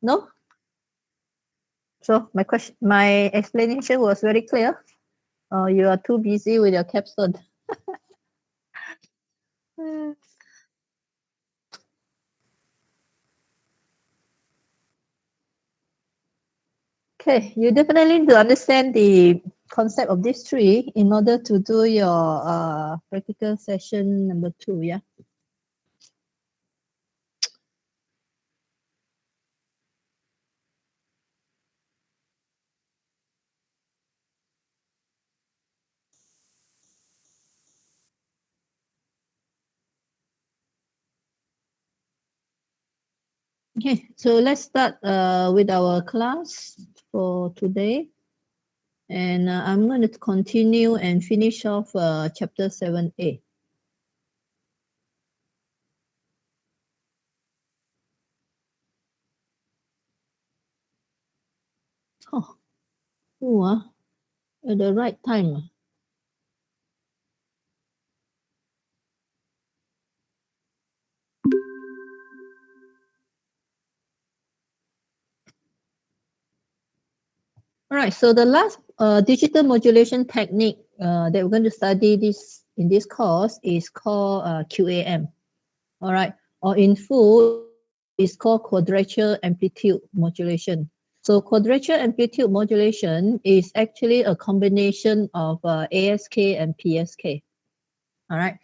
No? So my explanation was very clear. You are too busy with your capstone. Okay, you definitely need to understand the concept of this tree in order to do your practical session number 2, yeah? Okay, so let's start with our class for today. And I'm going to continue and finish off chapter 7a. Oh, at the right time. All right, so the last digital modulation technique that we're going to study in this course is called QAM. All right, or in full, it's called quadrature amplitude modulation. So quadrature amplitude modulation is actually a combination of ASK and PSK. All right,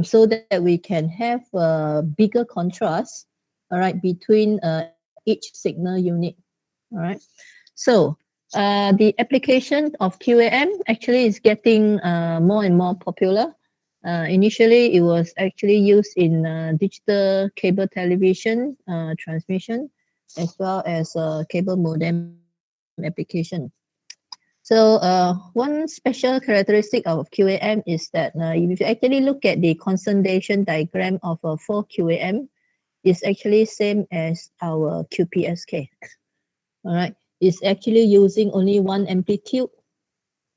so that we can have a bigger contrast, all right, between each signal unit. All right, so the application of QAM actually is getting more and more popular. Initially, it was actually used in digital cable television transmission, as well as cable modem application. So one special characteristic of QAM is that if you actually look at the consolidation diagram of a 4 QAM, it's actually same as our QPSK. All right, it's actually using only one amplitude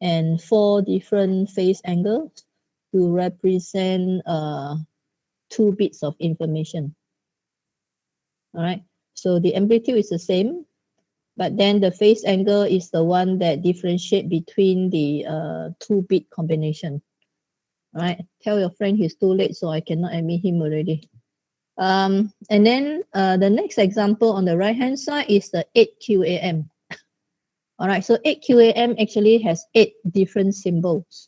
and 4 different phase angles to represent 2 bits of information. All right, so the amplitude is the same, but then the phase angle is the one that differentiate between the 2-bit combination. All right, tell your friend he's too late, so I cannot admit him already. And then the next example on the right hand side is the 8 QAM. All right, so 8 QAM actually has 8 different symbols.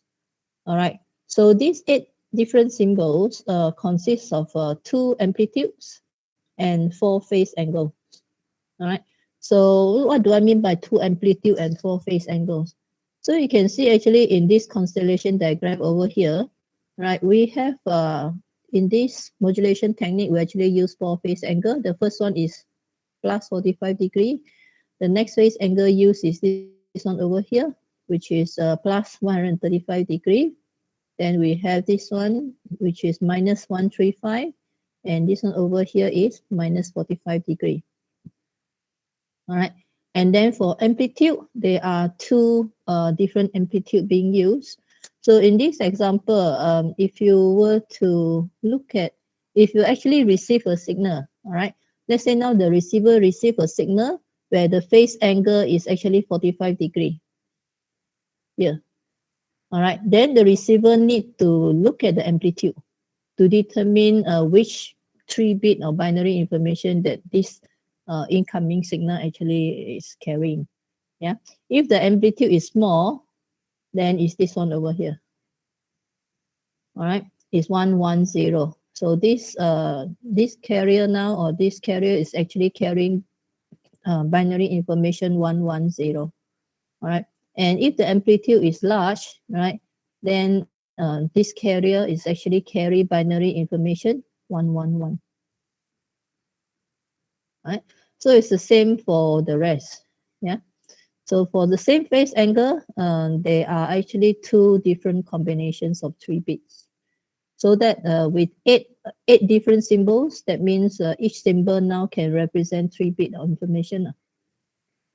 All right, so these 8 different symbols consist of 2 amplitudes and 4 phase angles. All right, so what do I mean by 2 amplitude and 4 phase angles? So you can see actually in this constellation diagram over here, right, we have in this modulation technique, we actually use 4 phase angle. The first one is plus 45 degree. The next phase angle used is this one over here, which is plus 135 degree. Then we have this one, which is minus 135. And this one over here is minus 45 degree. All right. And then for amplitude, there are 2 different amplitude being used. So in this example, if you were to look at, if you actually receive a signal, all right, let's say now the receiver receive a signal where the phase angle is actually 45 degree. Here. All right, then the receiver need to look at the amplitude to determine which 3-bit or binary information that this incoming signal actually is carrying. Yeah, if the amplitude is small, then it's this one over here. All right, it's 110. So this carrier now, or this carrier is actually carrying binary information 110. All right, and if the amplitude is large, right, then this carrier is actually carry binary information 111. Right, so it's the same for the rest. Yeah, so for the same phase angle, there are actually 2 different combinations of 3 bits. So that with 8 different symbols, that means each symbol now can represent 3-bit of information.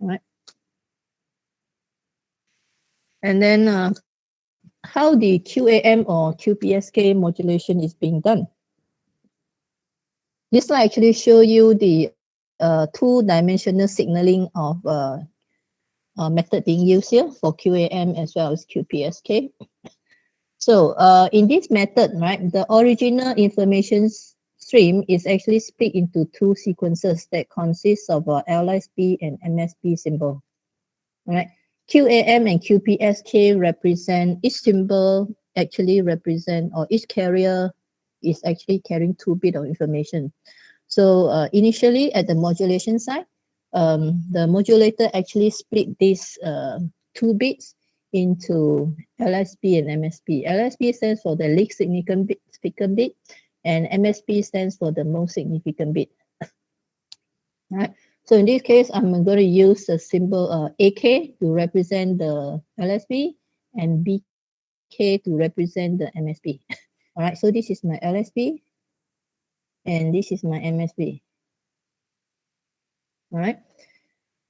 All right. And then how the QAM or QPSK modulation is being done. This slide actually show you the two-dimensional signaling of method being used here for QAM as well as QPSK. So in this method, right, the original information stream is actually split into two sequences that consists of LSB and MSB symbol. All right, QAM and QPSK represent, each symbol actually represent, or each carrier is actually carrying 2 bits of information. So initially at the modulation side, the modulator actually split these 2 bits into LSB and MSB. LSB stands for the least significant bit, and MSB stands for the most significant bit. Right. So in this case, I'm going to use the symbol AK to represent the LSB and BK to represent the MSB. All right. So this is my LSB and this is my MSB. All right.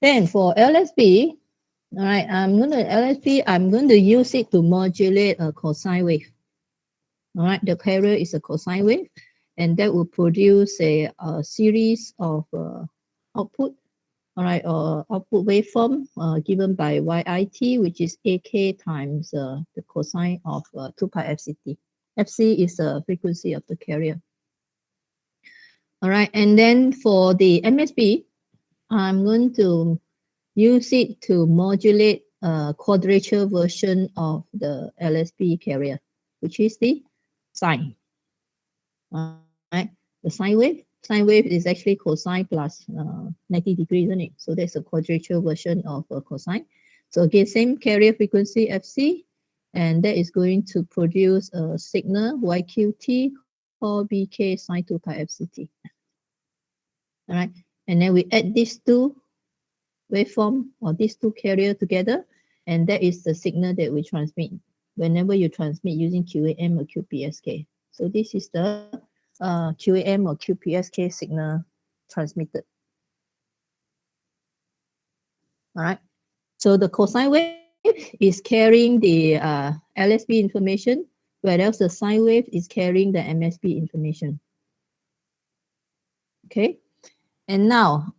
Then for LSB, all right, I'm going to use it to modulate a cosine wave. All right, the carrier is a cosine wave, and that will produce a series of output. All right, output waveform given by YIT, which is AK times the cosine of 2 pi FCT. FC is the frequency of the carrier. All right, and then for the MSB, I'm going to use it to modulate a quadrature version of the LSB carrier, which is the sine. All right, the sine wave. Sine wave is actually cosine plus 90 degrees, isn't it? So that's a quadrature version of a cosine. So again, same carrier frequency FC, and that is going to produce a signal YQT called BK sine 2 pi FCT. All right, and then we add these two waveform or these two carrier together, and that is the signal that we transmit whenever you transmit using QAM or QPSK. So this is the QAM or QPSK signal transmitted. All right. So the cosine wave is carrying the LSB information, whereas the sine wave is carrying the MSB information. Okay. And now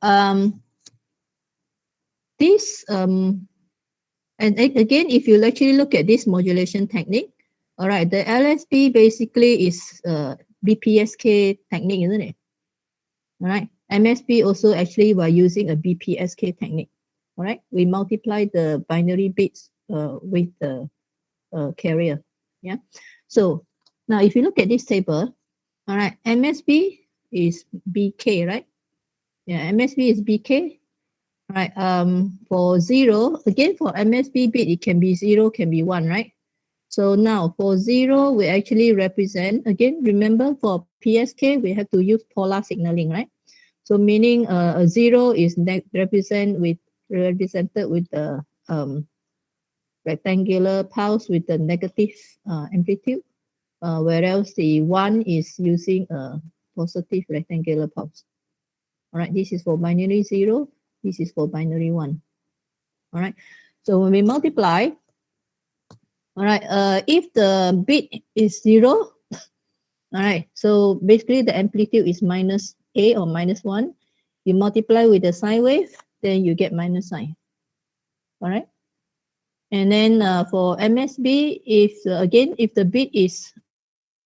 this and again, if you actually look at this modulation technique, all right, the LSB basically is BPSK technique, isn't it? All right. MSB also actually we're using a BPSK technique. All right. We multiply the binary bits with the carrier. Yeah. So now if you look at this table, all right, MSB is BK, right? Yeah, MSB is BK. All right. For 0, again for MSB bit, it can be 0, can be 1, right? So now for 0, we actually represent, again, remember for PSK, we have to use polar signaling, right? So meaning a 0 is represented with the rectangular pulse with the negative amplitude, whereas the 1 is using a positive rectangular pulse. All right, this is for binary 0, this is for binary 1. All right, so when we multiply, all right, if the bit is 0, all right, so basically the amplitude is minus A or minus 1. You multiply with the sine wave, then you get minus sine. All right. And then for MSB, if again, if the bit is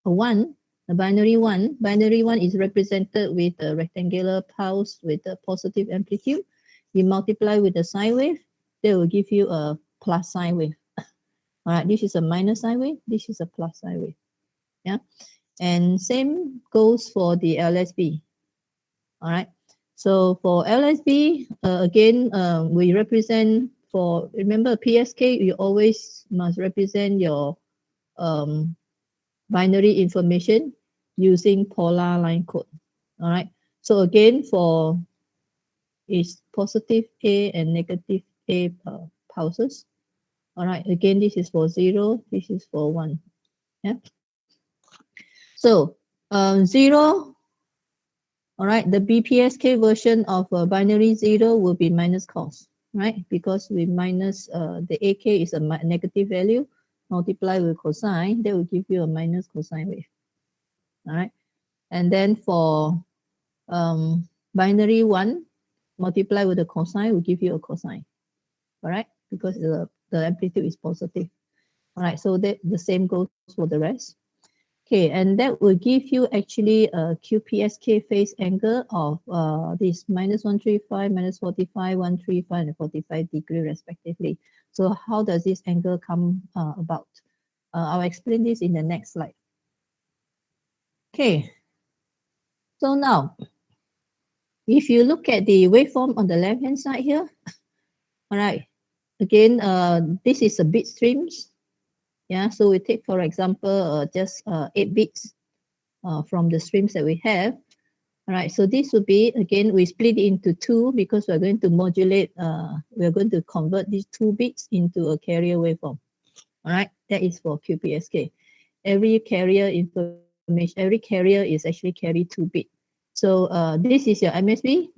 a 1, a binary 1 is represented with a rectangular pulse with a positive amplitude. You multiply with the sine wave, they will give you a plus sine wave. All right, this is a minus sine wave, this is a plus sine wave. Yeah. And same goes for the LSB. All right. So for LSB, again, we represent for, remember PSK, you always must represent your binary information using polar line code. All right. So again, for is positive A and negative A pulses. All right. Again, this is for 0, this is for 1. Yeah. So 0, all right, the BPSK version of binary 0 will be minus cos, right? Because we minus the AK is a negative value, multiply with cosine, that will give you a minus cosine wave. All right. And then for binary 1, multiply with the cosine will give you a cosine. All right, because the amplitude is positive. All right, so that the same goes for the rest. Okay, and that will give you actually a QPSK phase angle of this -135, -45, 135, and 45 degree respectively. So how does this angle come about? I'll explain this in the next slide. Okay, so now if you look at the waveform on the left hand side here, all right, again, this is a bit streams. Yeah, so we take, for example, just 8 bits from the streams that we have. All right, so this would be, again, we split it into two because we're going to modulate, we're going to convert these 2 bits into a carrier waveform. All right, that is for QPSK. Every carrier information, every carrier is actually carry 2 bits. So this is your MSB.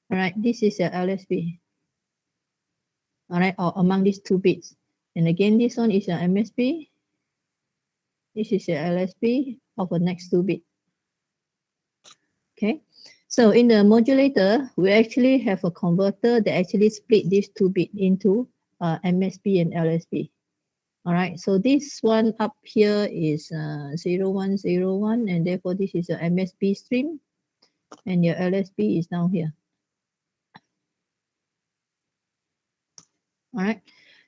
All right, this is your LSB. All right, or among these 2 bits. And again, this one is your MSB. This is your LSB of the next 2 bits. Okay, so in the modulator, we actually have a converter that actually split these 2 bits into MSB and LSB. All right, so this one up here is 0101, and therefore this is your MSB stream, and your LSB is down here. All right,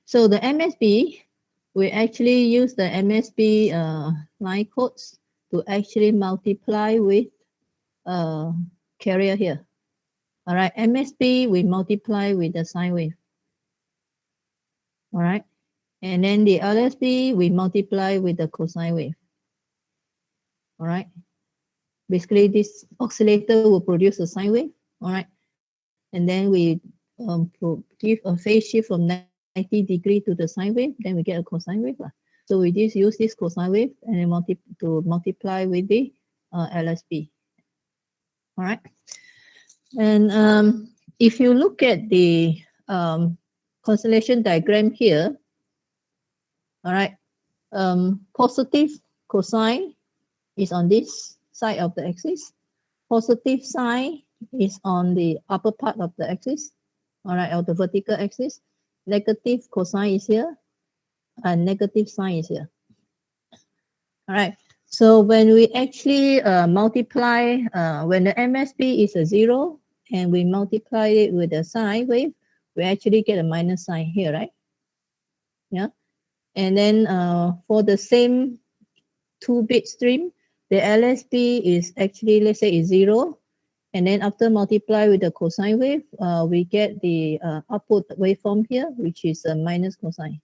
so the MSB, we actually use the MSB line codes to actually multiply with carrier here. All right, MSB we multiply with the sine wave. All right, and then the LSB we multiply with the cosine wave. All right, basically this oscillator will produce a sine wave. All right, and then we give a phase shift from 90 degree to the sine wave, then we get a cosine wave. So we just use this cosine wave and then multiply with the LSB. All right, and if you look at the constellation diagram here, all right, positive cosine is on this side of the axis. Positive sine is on the upper part of the axis, all right, of the vertical axis. Negative cosine is here, and negative sine is here. All right, so when we actually multiply, when the MSB is a 0, and we multiply it with a sine wave, we actually get a minus sign here, right? Yeah, and then for the same 2-bit stream, the LSB is actually, let's say, is 0. And then after multiply with the cosine wave, we get the output waveform here, which is a minus cosine.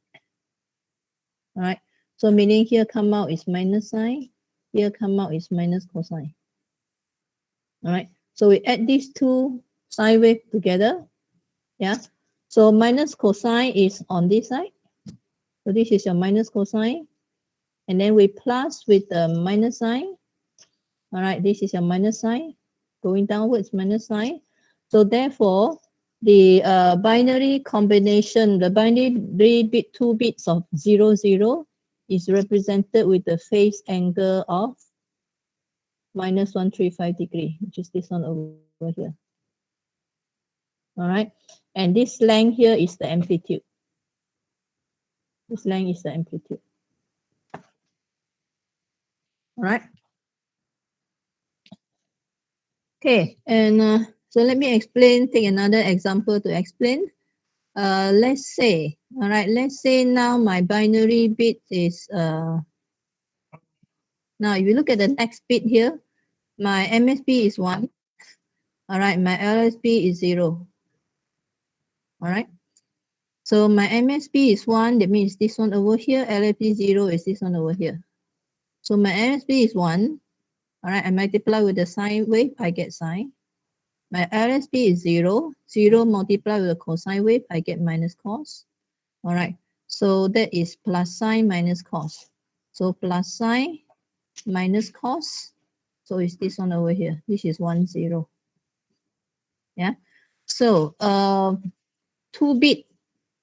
All right. So meaning here come out is minus sine, here come out is minus cosine. All right. So we add these 2 sine wave together. Yeah. So minus cosine is on this side. So this is your minus cosine. And then we plus with the minus sign. All right, this is your minus sign. Going downwards, minus sign. So therefore, the binary combination, the binary bit 2 bits of 0, 0 is represented with the phase angle of -135 degree, which is this one over here. All right, and this length here is the amplitude. This length is the amplitude. All right. Okay, and so let me explain, take another example to explain. Let's say, all right, let's say now my binary bit is, now if you look at the next bit here, my MSB is 1, all right, my LSB is 0, all right. So my MSB is 1, that means this one over here, LSB 0 is this one over here. So my MSB is 1, all right, I multiply with the sine wave, I get sine. My LSB is 0, 0 multiplied with the cosine wave, I get minus cos. All right, so that is plus sine minus cos. So plus sine minus cos. So it's this one over here. This is 1, 0. Yeah. So 2-bit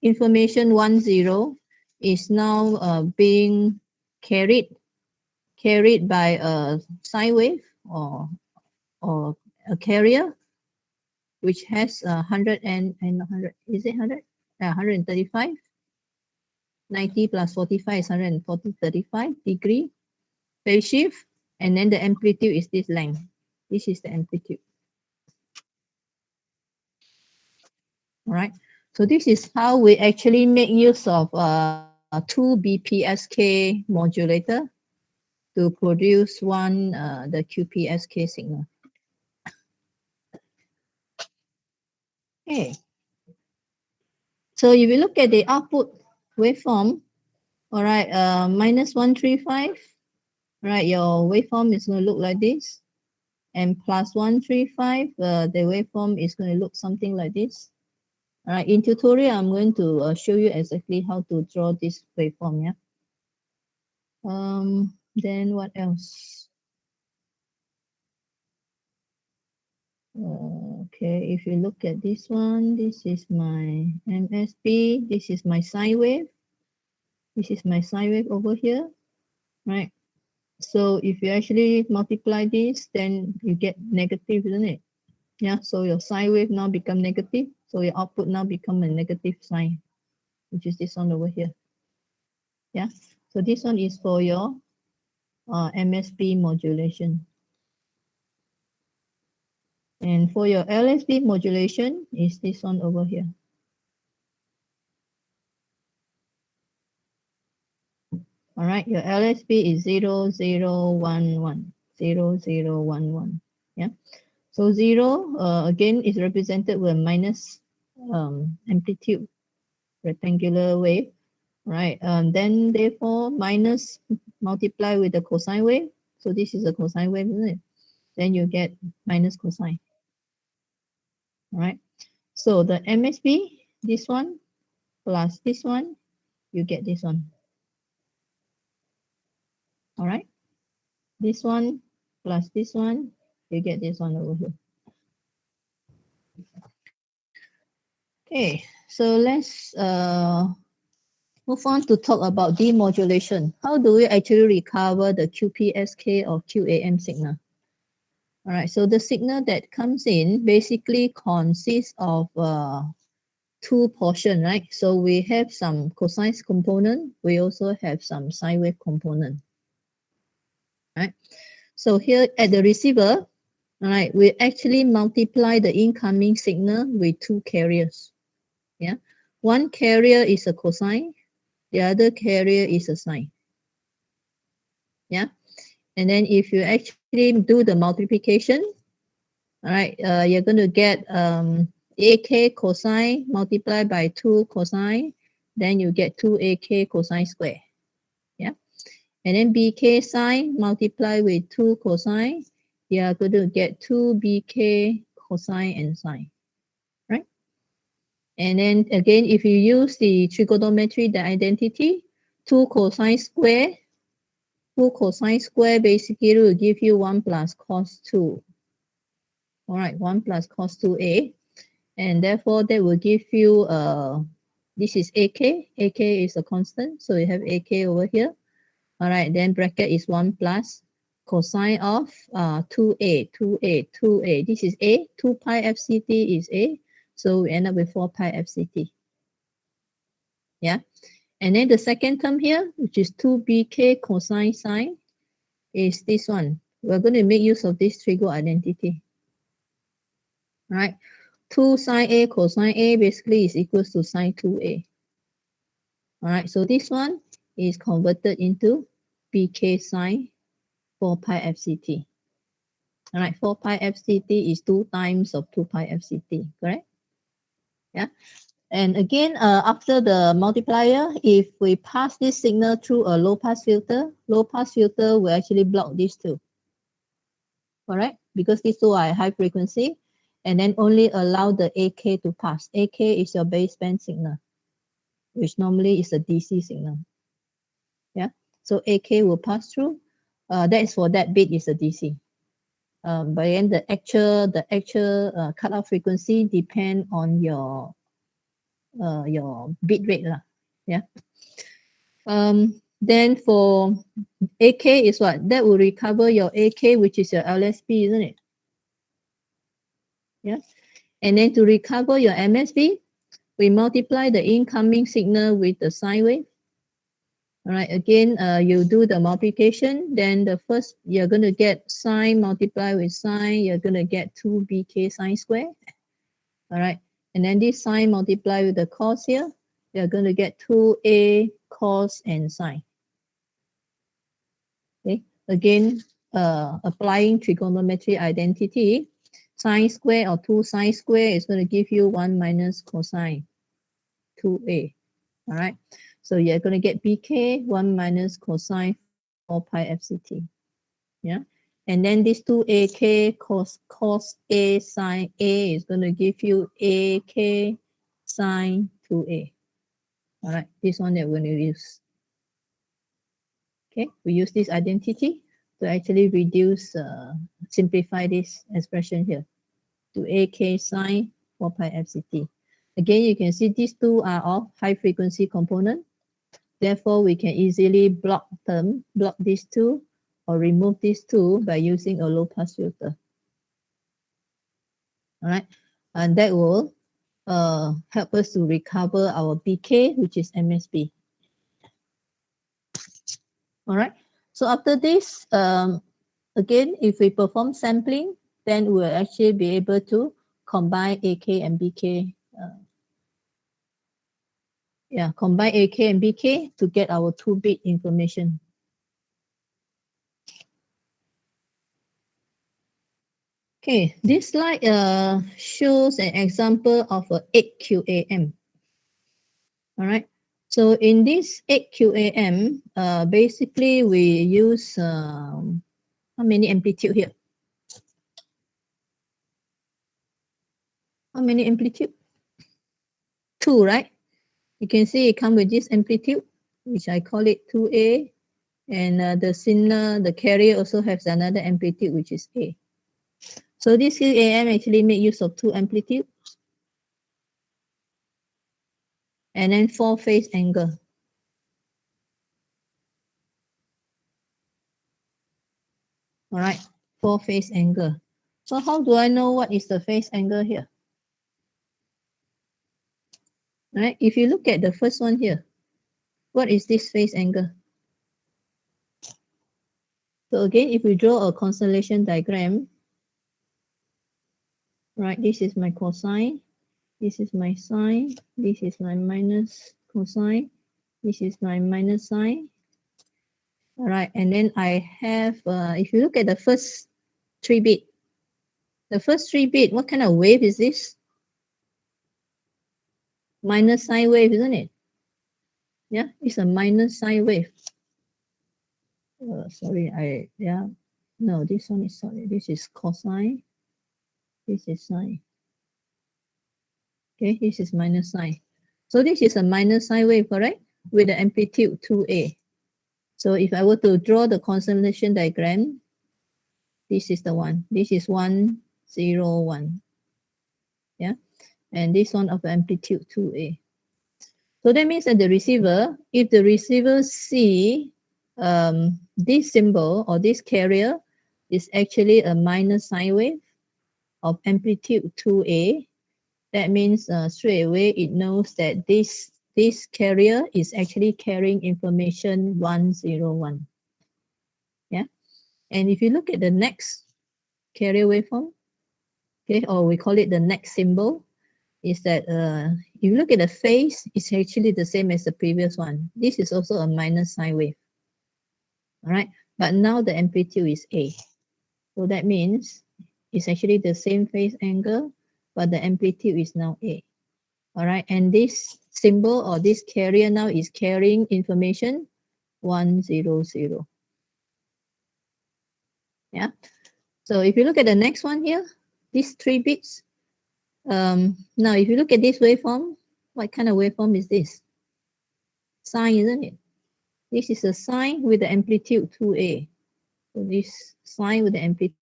information 1, 0 is now being carried by a sine wave or a carrier which has 100 and 100, is it 100? 135. 90 plus 45 is 140, 35 degree phase shift, and then the amplitude is this length. This is the amplitude. All right. So this is how we actually make use of 2 BPSK modulator to produce the QPSK signal. Okay. So if you look at the output waveform, all right, minus 135, right, your waveform is going to look like this. And plus 135, the waveform is going to look something like this. All right, in tutorial, I'm going to show you exactly how to draw this waveform, yeah. Then what else? Okay, if you look at this one, this is my MSB, this is my sine wave. This is my sine wave over here, right? So if you actually multiply this, then you get negative, isn't it? Yeah, so your sine wave now become negative. So your output now become a negative sign, which is this one over here. Yeah, so this one is for your MSB modulation. And for your LSB modulation is this one over here. All right, your LSB is 0, 0, 1, 1, 0, 0, 1, 1. Yeah, so 0 again is represented with minus amplitude rectangular wave, right? Then therefore minus multiply with the cosine wave. So this is a cosine wave, isn't it? Then you get minus cosine. All right. So the MSB, this one plus this one, you get this one. All right. This one plus this one, you get this one over here. Okay, so let's move on to talk about demodulation. How do we actually recover the QPSK or QAM signal? All right, so the signal that comes in basically consists of two portions, right? So we have some cosine component. We also have some sine wave component, right? So here at the receiver, all right, we actually multiply the incoming signal with two carriers. Yeah, one carrier is a cosine, the other carrier is a sine. Yeah, and then if you actually do the multiplication, all right, you're going to get AK cosine multiplied by 2 cosine, then you get 2AK cosine square. Yeah, and then BK sine multiplied with 2 cosine, you're going to get 2BK cosine and sine. Right? And then again, if you use the trigonometry, the identity, 2 cosine square, 2 cosine square basically will give you 1 plus cos 2. All right, 1 plus cos 2a. And therefore, that will give you, this is AK. AK is a constant, so you have AK over here. All right, then bracket is 1 plus cosine of 2a, 2a, 2a. This is a, 2 pi FCT is a. So we end up with 4 pi FCT. Yeah. And then the second term here, which is 2bk cosine sine, is this one. We're going to make use of this trigo identity. All right. 2 sine A cosine A basically is equals to sine 2A. All right. So this one is converted into bk sine 4 pi FCT. All right. 4 pi FCT is 2 times of 2 pi FCT, correct? Yeah. And again, after the multiplier, if we pass this signal through a low pass filter will actually block these two. Correct? Because these two are high frequency, and then only allow the AK to pass. AK is your baseband signal, which normally is a DC signal. Yeah. So AK will pass through. That is for that bit is a DC. But then the actual cutoff frequency depend on your bit rate lah. Yeah. Then for AK is what? That will recover your AK, which is your LSB, isn't it? Yeah. And then to recover your MSB, we multiply the incoming signal with the sine wave. All right, again, you do the multiplication, then the first, you're going to get sine multiplied with sine, you're going to get 2bk sine square. All right, and then this sine multiplied with the cos here, you're going to get 2a cos and sine. Okay, again, applying trigonometry identity, sine square or 2 sine square is going to give you 1 minus cosine 2a. All right, so you're going to get bk 1 minus cosine 4 pi fct. Yeah, and then this 2ak cos a sine a is going to give you ak sine 2a. All right, this one that we're going to use. Okay, we use this identity to actually reduce, simplify this expression here to ak sine 4 pi fct. Again, you can see these two are of high frequency component. Therefore, we can easily block these two or remove these two by using a low pass filter. All right, and that will help us to recover our BK, which is MSB. All right, so after this, again, if we perform sampling, then we'll actually be able to combine AK and BK. Combine AK and BK to get our 2-bit information. Okay, this slide shows an example of a 8 QAM. All right, so in this 8 QAM, basically we use how many amplitude here? How many amplitude? 2, right? You can see it comes with this amplitude, which I call it 2A, and the signal, the carrier also has another amplitude, which is A. So this QAM actually make use of 2 amplitude and then 4 phase angle. All right, 4 phase angle. So how do I know what is the phase angle here? All right, if you look at the first one here, what is this phase angle? So again, if we draw a constellation diagram, right, this is my cosine, this is my sine, this is my minus cosine, this is my minus sine. All right, and then I have, if you look at the first 3 bit, the first 3 bit, what kind of wave is this? Minus sine wave, isn't it? Yeah, it's a minus sine wave. Sorry, no, this one is, sorry, this is cosine, this is sine. Okay, this is minus sine. So this is a minus sine wave, correct? With the amplitude 2A. So if I were to draw the constellation diagram, this is the one. This is 1, 0, 1. Yeah, and this one of amplitude 2A. So that means that the receiver, if the receiver see this symbol or this carrier is actually a minus sine wave of amplitude 2A, that means straight away it knows that this carrier is actually carrying information 101. Yeah, and if you look at the next carrier waveform, okay, or we call it the next symbol, is that if you look at the phase, it's actually the same as the previous one. This is also a minus sine wave. All right, but now the amplitude is A. So that means it's actually the same phase angle, but the amplitude is now A. All right, and this symbol or this carrier now is carrying information 100. Yeah, so if you look at the next one here, these 3 bits. Now if you look at this waveform, what kind of waveform is this? Sine, isn't it? This is a sine with the amplitude 2A. So this sine with the amplitude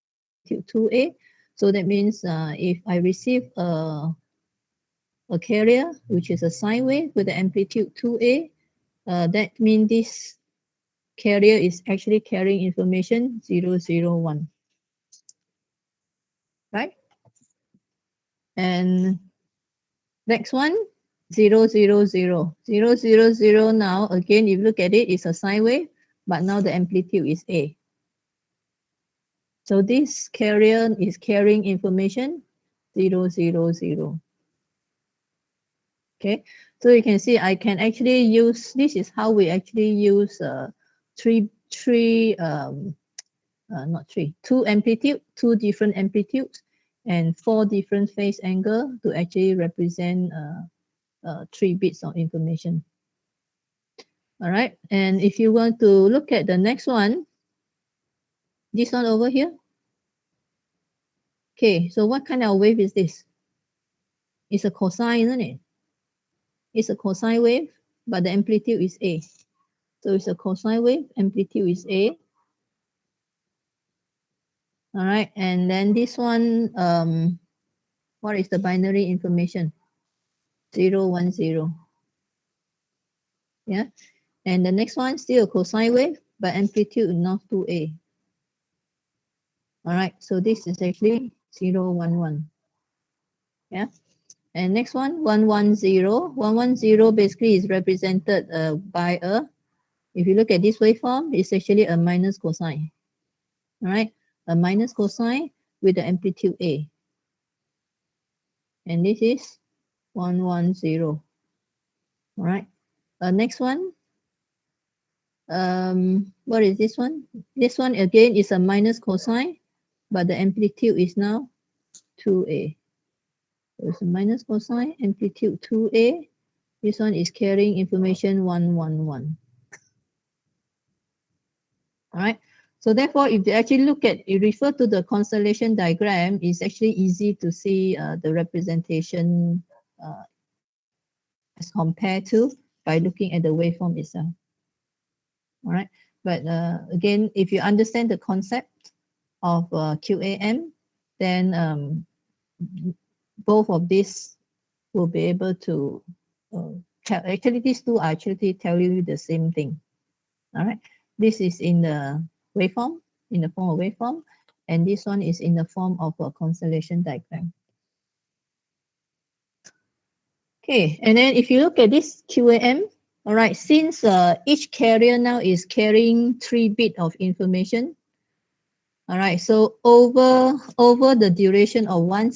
2A. So that means if I receive a carrier, which is a sine wave with the amplitude 2A, that means this carrier is actually carrying information 001. Right? And next one, 0, 0, 0. 0, 0, 0 now, again, if you look at it, it's a sine wave, but now the amplitude is A. So this carrier is carrying information 0, 0, 0. Okay, so you can see I can actually use, this is how we actually use two amplitude, two different amplitudes, and 4 different phase angle to actually represent 3 bits of information. All right, and if you want to look at the next one, this one over here. Okay, so what kind of wave is this? It's a cosine, isn't it? It's a cosine wave, but the amplitude is A. So it's a cosine wave, amplitude is A. All right, and then this one, what is the binary information? 0, 1, 0. Yeah, and the next one, still a cosine wave, but amplitude not 2A. All right, so this is actually 0, 1, 1. Yeah, and next one, 1, 1, 0. 1, 1, 0 basically is represented by a, if you look at this waveform, it's actually a minus cosine. All right, a minus cosine with the amplitude A. And this is 1, 1, 0. All right, next one, what is this one? This one again is a minus cosine, but the amplitude is now 2A. So it's a minus cosine, amplitude 2A. This one is carrying information 1, 1, 1. All right. So therefore, if you actually look at, you refer to the constellation diagram, it's actually easy to see the representation as compared to by looking at the waveform itself. All right. But again, if you understand the concept of QAM, then both of these will be able to actually these two are actually tell you the same thing. All right, this is in the waveform, in the form of waveform, and this one is in the form of a constellation diagram. Okay, and then if you look at this QAM, all right, since each carrier now is carrying 3 bits of information, all right, so over the duration of 1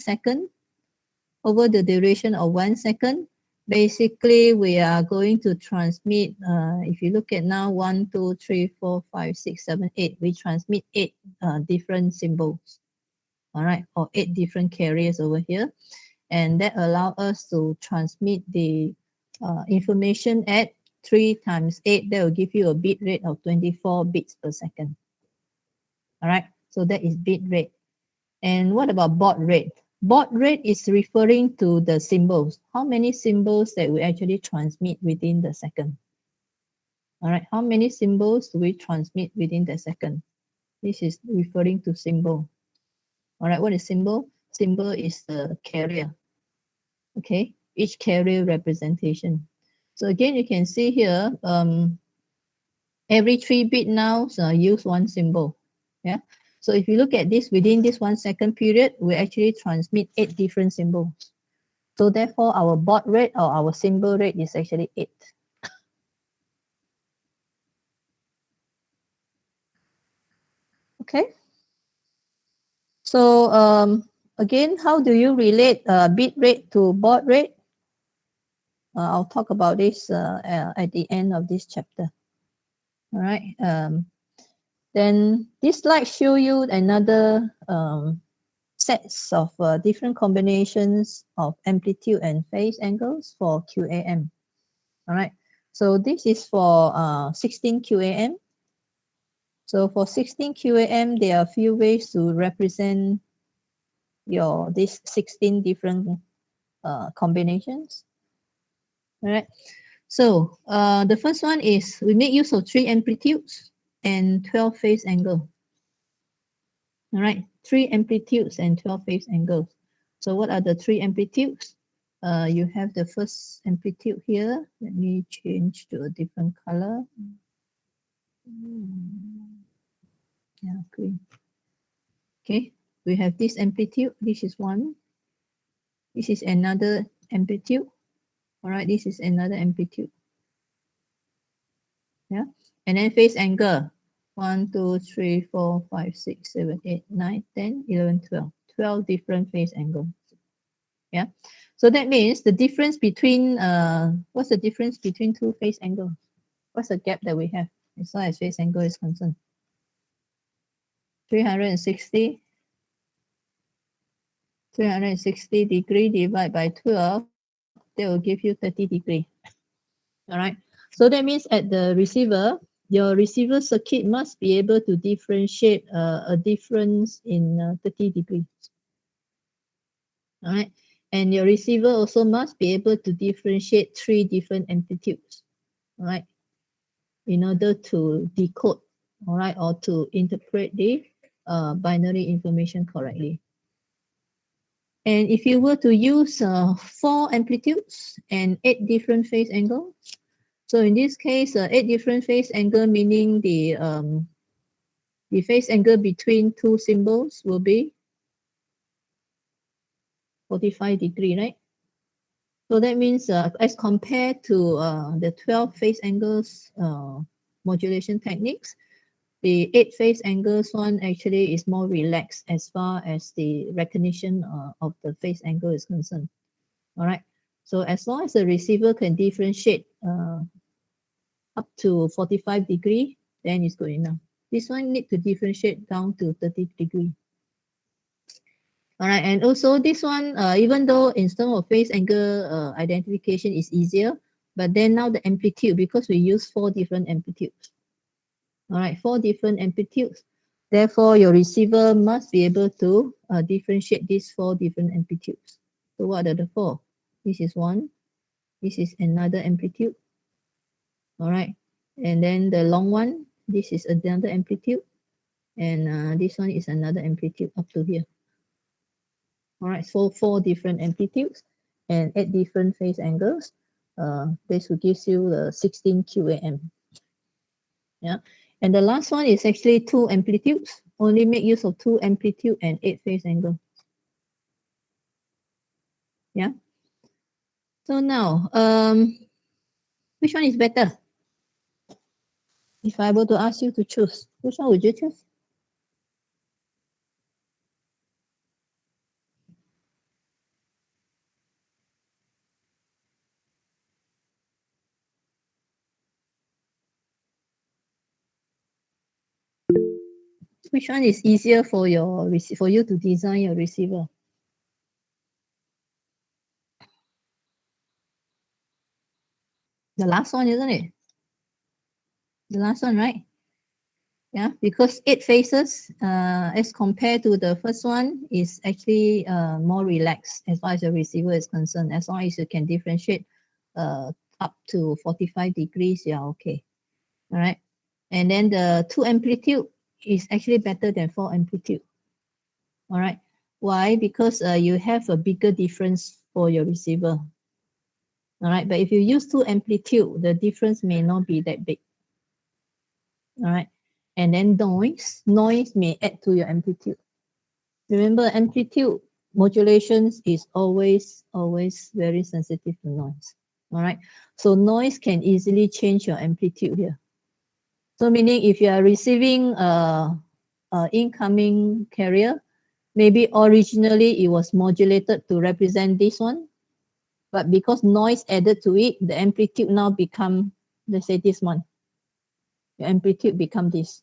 second, basically we are going to transmit, if you look at now, 1, 2, 3, 4, 5, 6, 7, 8, we transmit 8 different symbols, all right, or 8 different carriers over here. And that allows us to transmit the information at 3 times 8. That will give you a bit rate of 24 bits per second. All right, so that is bit rate. And what about baud rate? Baud rate is referring to the symbols. How many symbols that we actually transmit within the second? All right, how many symbols do we transmit within the second? This is referring to symbol. All right, what is symbol? Symbol is the carrier. Okay, each carrier representation. So again, you can see here, every 3 bit now use 1 symbol. Yeah. So if you look at this within this 1 second period, we actually transmit 8 different symbols. So therefore, our baud rate or our symbol rate is actually 8. Okay. So again, how do you relate bit rate to baud rate? I'll talk about this at the end of this chapter. All right. Then this slide show you another sets of different combinations of amplitude and phase angles for QAM. All right. So this is for 16 QAM. So for 16 QAM, there are a few ways to represent these 16 different combinations. All right. So the first one is we make use of 3 amplitudes and 12 phase angle. All right, 3 amplitudes and 12 phase angles. So what are the 3 amplitudes? You have the first amplitude here. Let me change to a different color. Yeah, green. Okay, we have this amplitude. This is 1. This is another amplitude. All right, this is another amplitude. Yeah, and then phase angle 1, 2, 3, 4, 5, 6, 7, 8, 9, 10, 11, 12. 12 different phase angles. Yeah, so that means the difference between what's the difference between two phase angles? What's the gap that we have as far as phase angle is concerned? 360 degree divided by 12, that will give you 30 degree. All right. So that means at the receiver, your receiver circuit must be able to differentiate a difference in 30 degrees. All right. And your receiver also must be able to differentiate three different amplitudes. All right. In order to decode, all right, or to interpret the binary information correctly. And if you were to use 4 amplitudes and 8 different phase angles, so in this case, 8 different phase angle, meaning the phase angle between two symbols will be 45 degree, right? So that means as compared to the 12 phase angles modulation techniques, the 8 phase angles one actually is more relaxed as far as the recognition of the phase angle is concerned. All right. So as long as the receiver can differentiate up to 45 degree, then it's good enough. This one need to differentiate down to 30 degree. All right, and also this one, even though in terms of phase angle identification is easier, but then now the amplitude, because we use 4 different amplitudes. All right, 4 different amplitudes. Therefore, your receiver must be able to differentiate these 4 different amplitudes. So what are the 4? This is one. This is another amplitude. All right, and then the long one, this is another amplitude, and this one is another amplitude up to here. All right, so 4 different amplitudes and 8 different phase angles. This will give you the 16 QAM. Yeah, and the last one is actually 2 amplitudes. Only make use of 2 amplitude and 8 phase angle. Yeah. So now, which one is better? If I were to ask you to choose, which one would you choose? Which one is easier for you to design your receiver? The last one, isn't it? The last one, right? Yeah, because 8 phases as compared to the first one is actually more relaxed as far as the receiver is concerned. As long as you can differentiate up to 45 degrees, yeah, okay. All right. And then the 2 amplitude is actually better than 4 amplitude. All right. Why? Because you have a bigger difference for your receiver. All right. But if you use 2 amplitude, the difference may not be that big. All right. And then noise may add to your amplitude. Remember, amplitude modulations is always very sensitive to noise. All right. So noise can easily change your amplitude here. So meaning if you are receiving a incoming carrier, maybe originally it was modulated to represent this one, but because noise added to it, the amplitude now become, let's say this one. Your amplitude become this.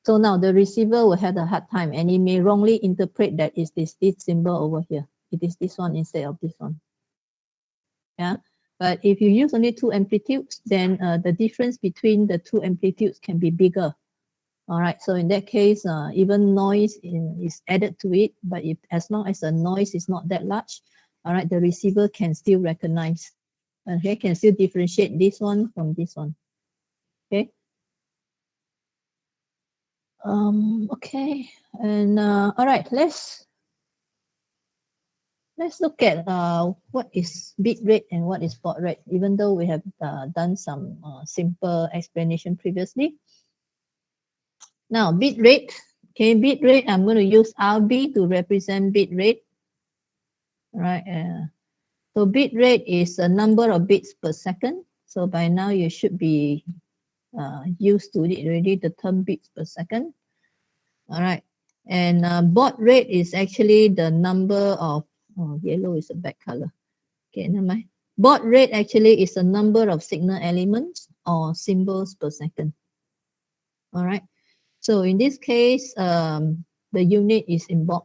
So now the receiver will have a hard time and it may wrongly interpret that is this symbol over here. It is this one instead of this one. Yeah. But if you use only 2 amplitudes, then the difference between the 2 amplitudes can be bigger. All right. So in that case, even noise is added to it, but if as long as the noise is not that large, all right, the receiver can still recognize. Okay, can still differentiate this one from this one. Okay. Okay, and all right, let's look at what is bit rate and what is baud rate, even though we have done some simple explanation previously. Now, bit rate, okay, bit rate, I'm going to use RB to represent bit rate. All right, So bit rate is a number of bits per second. So by now you should be used to it already, the term bits per second. All right. And baud rate is actually the number of, yellow is a bad color. Okay, never mind. Baud rate actually is the number of signal elements or symbols per second. All right. So in this case, the unit is in baud.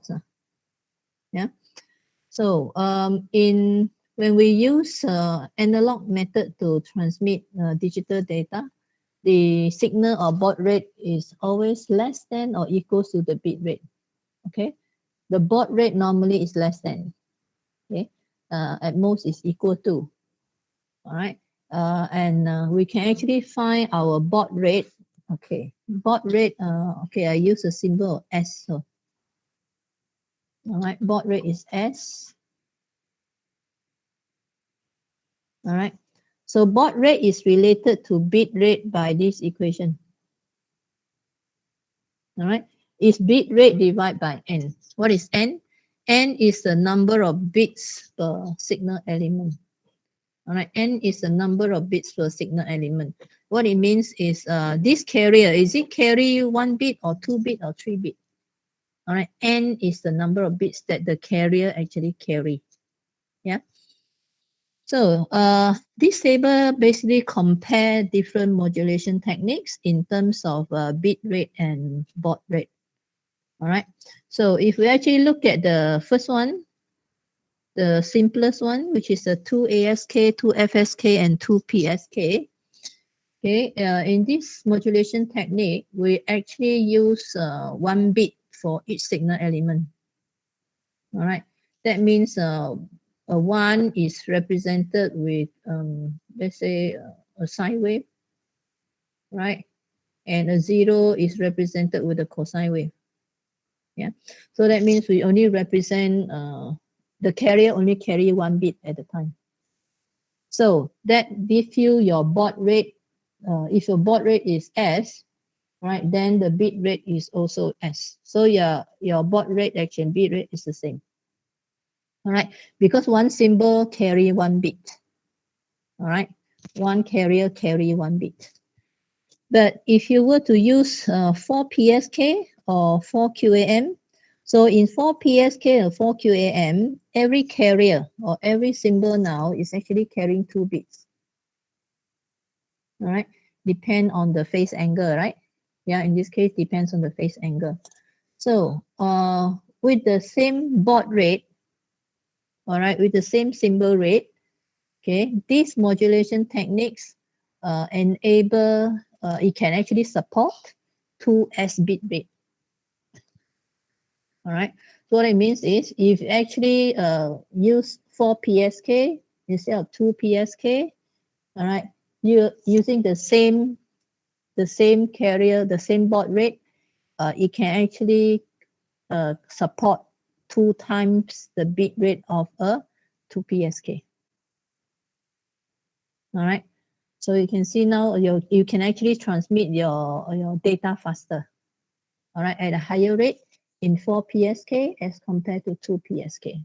Yeah. So when we use analog method to transmit digital data, the signal or baud rate is always less than or equals to the bit rate. Okay, the baud rate normally is less than. Okay, at most is equal to. All right, and we can actually find our baud rate. Okay, baud rate. Okay, I use a symbol of S. So, all right, baud rate is S. All right. So baud rate is related to bit rate by this equation. All right. Is bit rate divided by n. What is n? N is the number of bits per signal element. All right. N is the number of bits per signal element. What it means is this carrier, is it carry 1 bit or 2 bit or 3 bit? All right. N is the number of bits that the carrier actually carry. Yeah. So this table basically compare different modulation techniques in terms of bit rate and baud rate. All right. So if we actually look at the first one, the simplest one, which is the 2 ASK, 2 FSK, and 2 PSK. Okay. In this modulation technique, we actually use 1 bit for each signal element. All right. That means a 1 is represented with, let's say, a sine wave, right? And a 0 is represented with a cosine wave. Yeah. So that means we only represent, the carrier only carry 1 bit at a time. So that gives you your baud rate. If your baud rate is S, right, then the bit rate is also S. So your baud rate and bit rate is the same. All right, because one symbol carry 1 bit. All right, one carrier carry 1 bit. But if you were to use 4 PSK or 4 QAM, so in 4 PSK or 4 QAM, every carrier or every symbol now is actually carrying 2 bits. All right, depend on the phase angle, right? Yeah, in this case, depends on the phase angle. So with the same baud rate, all right, with the same symbol rate, okay, these modulation techniques enable, it can actually support 2S bit rate. All right, so what it means is if you actually use 4 PSK instead of 2 PSK, all right, you're using the same carrier, the same baud rate, it can actually support 2 times the bit rate of a 2 PSK. All right. So you can see now you can actually transmit your data faster. All right, at a higher rate in 4 PSK as compared to 2 PSK.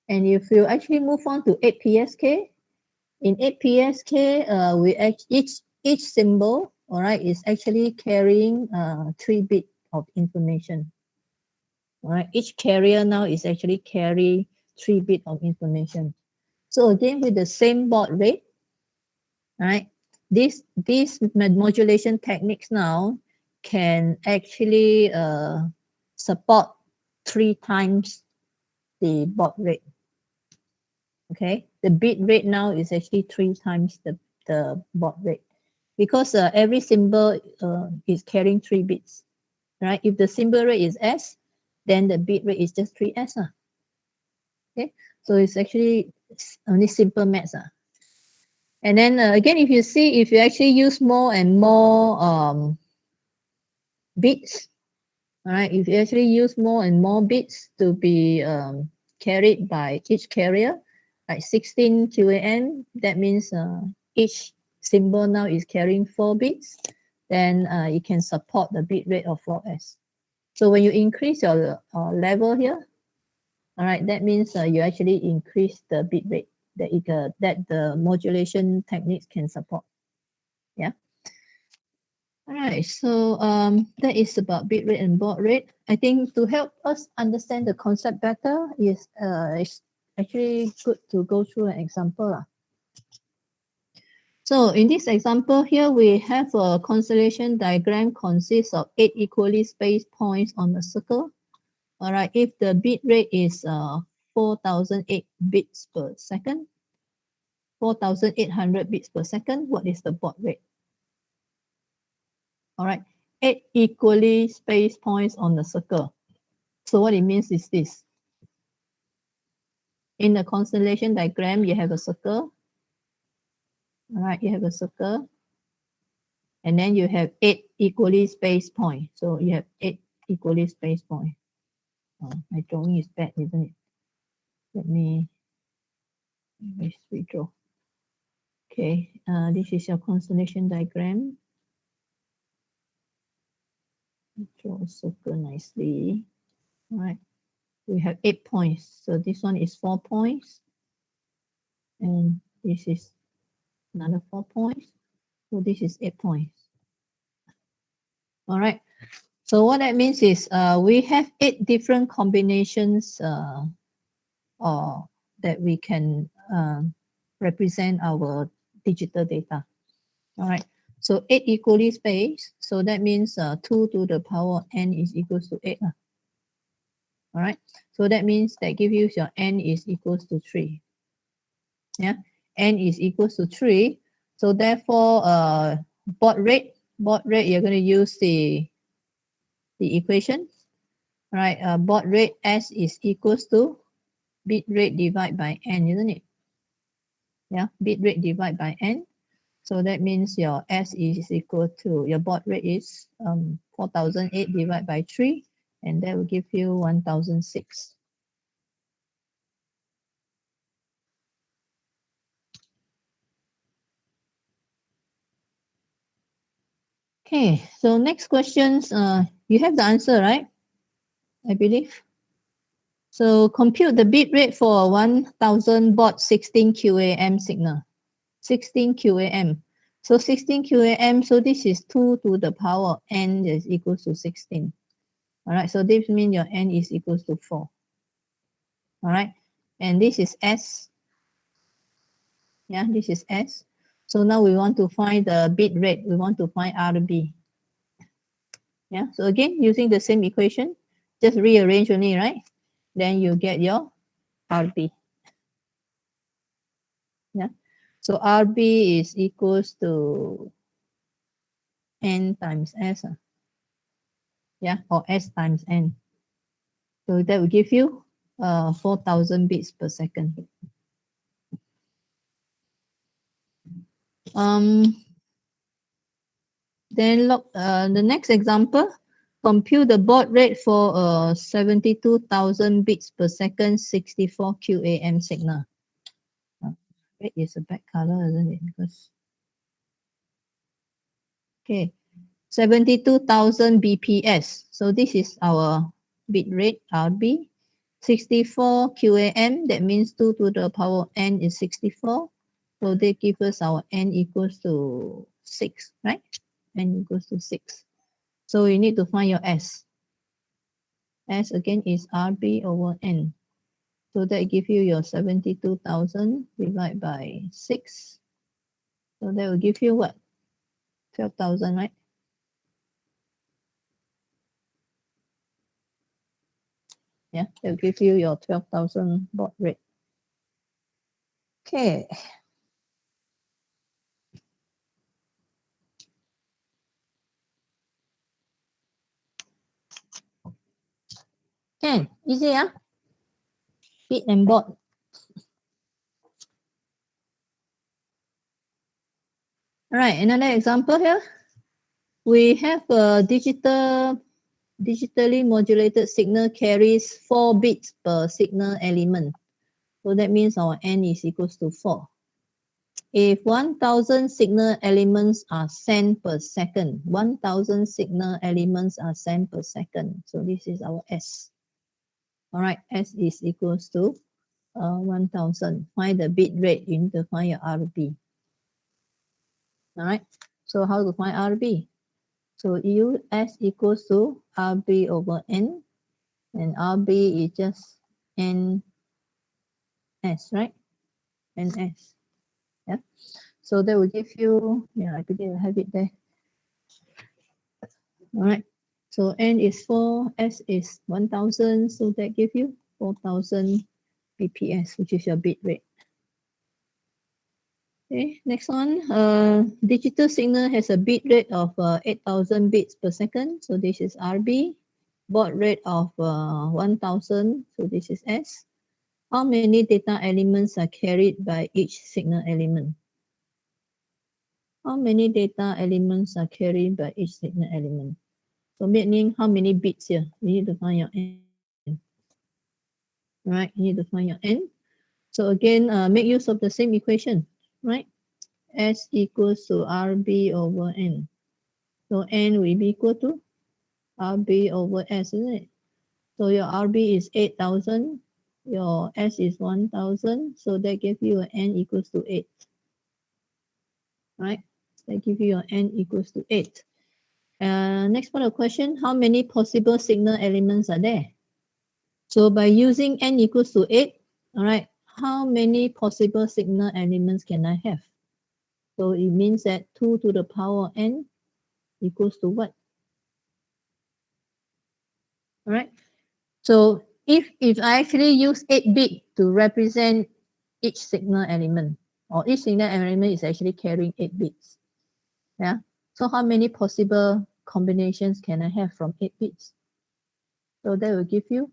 And if you actually move on to 8 PSK, in 8 PSK, each symbol, all right, is actually carrying 3 bit of information. All right, each carrier now is actually carry 3 bit of information. So again, with the same baud rate, right? These modulation techniques now can actually support 3 times the baud rate. Okay, the bit rate now is actually 3 times the baud rate because every symbol is carrying 3 bits, right? If the symbol rate is S, then the bit rate is just 3S. Okay, so it's actually only simple maths. And then again, if you actually use more and more bits, all right, if you actually use more and more bits to be carried by each carrier, like 16 QAM, that means each symbol now is carrying 4 bits, then it can support the bit rate of 4S. So when you increase your level here, All right, that means you actually increase the bit rate that the modulation techniques can support. Yeah. All right, so that is about bit rate and baud rate. I think to help us understand the concept better is it's actually good to go through an example. So in this example here, we have a constellation diagram consists of 8 equally spaced points on a circle. All right, if the bit rate is 4008 bits per second, 4800 bits per second, what is the baud rate? All right, 8 equally spaced points on the circle. So what it means is this. In the constellation diagram, you have a circle. All right, you have a circle. And then you have 8 equally spaced points. So you have 8 equally spaced points. Oh, my drawing is bad, isn't it? Let me redraw. Okay, this is your constellation diagram. Draw a circle nicely. All right, we have 8 points. So this one is 4 points. And this is another 4 points. So this is 8 points. All right. So what that means is we have 8 different combinations that we can represent our digital data. All right. So 8 equally spaced. So that means 2 to the power n is equals to 8. All right. So that means that gives you your n is equals to 3. Yeah. N is equals to 3. So therefore, baud rate, you're going to use the equation. All right. Baud rate S is equals to bit rate divided by n, isn't it? Yeah. Bit rate divided by n. So that means your S is equal to, your baud rate is 4008 divided by 3, and that will give you 1006. Okay, so next questions, you have the answer, right? I believe. So compute the bit rate for a 1000 baud 16 QAM signal. 16 QAM. So 16 QAM, so this is 2 to the power n is equals to 16. All right, so this means your n is equals to 4. All right, and this is S. Yeah, this is S. So now we want to find the bit rate. We want to find RB. Yeah, so again, using the same equation, just rearrange only, right? Then you get your RB. Yeah, so RB is equals to n times S. Yeah, or S times n. So that will give you 4000 bits per second. Then look, the next example, compute the baud rate for 72,000 bits per second 64 QAM signal. Red is a bad color, isn't it? Because okay, 72,000 BPS. So this is our bit rate RB. 64 QAM, that means 2 to the power n is 64. So they give us our n equals to 6, right? N equals to 6. So you need to find your S. S again is RB over N. So that gives you your 72,000 divided by 6. So that will give you what? 12,000, right? Yeah, that will give you your 12,000 baud rate. Okay. Can, easy, yeah? Bit and baud. All right, another example here. We have a digitally modulated signal carries 4 bits per signal element. So that means our n is equals to 4. If 1000 signal elements are sent per second, 1000 signal elements are sent per second. So this is our S. All right, S is equals to 1000. Find the bit rate. You need to find your RB. All right. So how to find RB? So S equals to RB over N, and RB is just NS, right? NS. Yeah. So that will give you, yeah, I believe I have it there. All right. So N is 4, S is 1000, so that gives you 4000 bps, which is your bit rate. Okay, next one. Digital signal has a bit rate of 8000 bits per second, so this is RB. Baud rate of 1000, so this is S. How many data elements are carried by each signal element? How many data elements are carried by each signal element? So meaning how many bits here? You need to find your N. Right, you need to find your N. So again, make use of the same equation, right? S equals to RB over N. So N will be equal to RB over S, isn't it? So your RB is 8000, your S is 1000, so that gives you an N equals to 8. Right? That gives you your N equals to 8. Next part of the question, how many possible signal elements are there? So by using N equals to 8, all right, how many possible signal elements can I have? So it means that 2 to the power N equals to what? All right. So if I actually use 8-bit to represent each signal element, or each signal element is actually carrying 8 bits. Yeah. So how many possible combinations can I have from 8 bits? So that will give you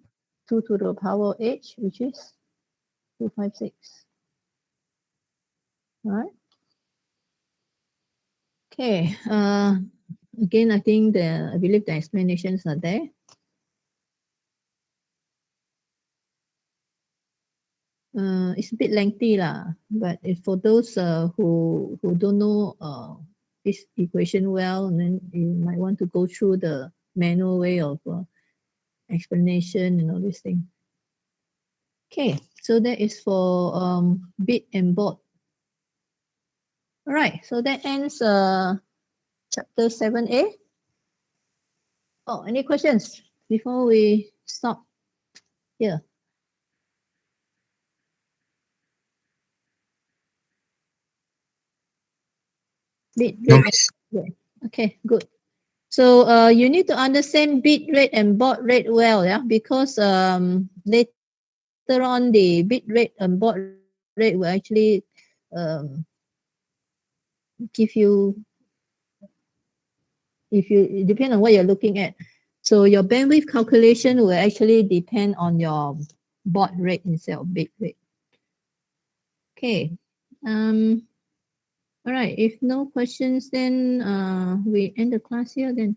2 to the power H, which is 256. All right. Okay. Again, I think I believe the explanations are there. It's a bit lengthy lah, but if for those who don't know this equation well, and then you might want to go through the manual way of explanation and all these things. Okay, so that is for bit and baud. All right, so that ends chapter 7A. Oh, any questions before we stop here? Bit rate. Okay, good. So you need to understand bit rate and baud rate well, yeah, because later on the bit rate and baud rate will actually um, give you, if you depend on what you're looking at. So your bandwidth calculation will actually depend on your baud rate instead of bit rate. Okay. All right. If no questions, then we end the class here then.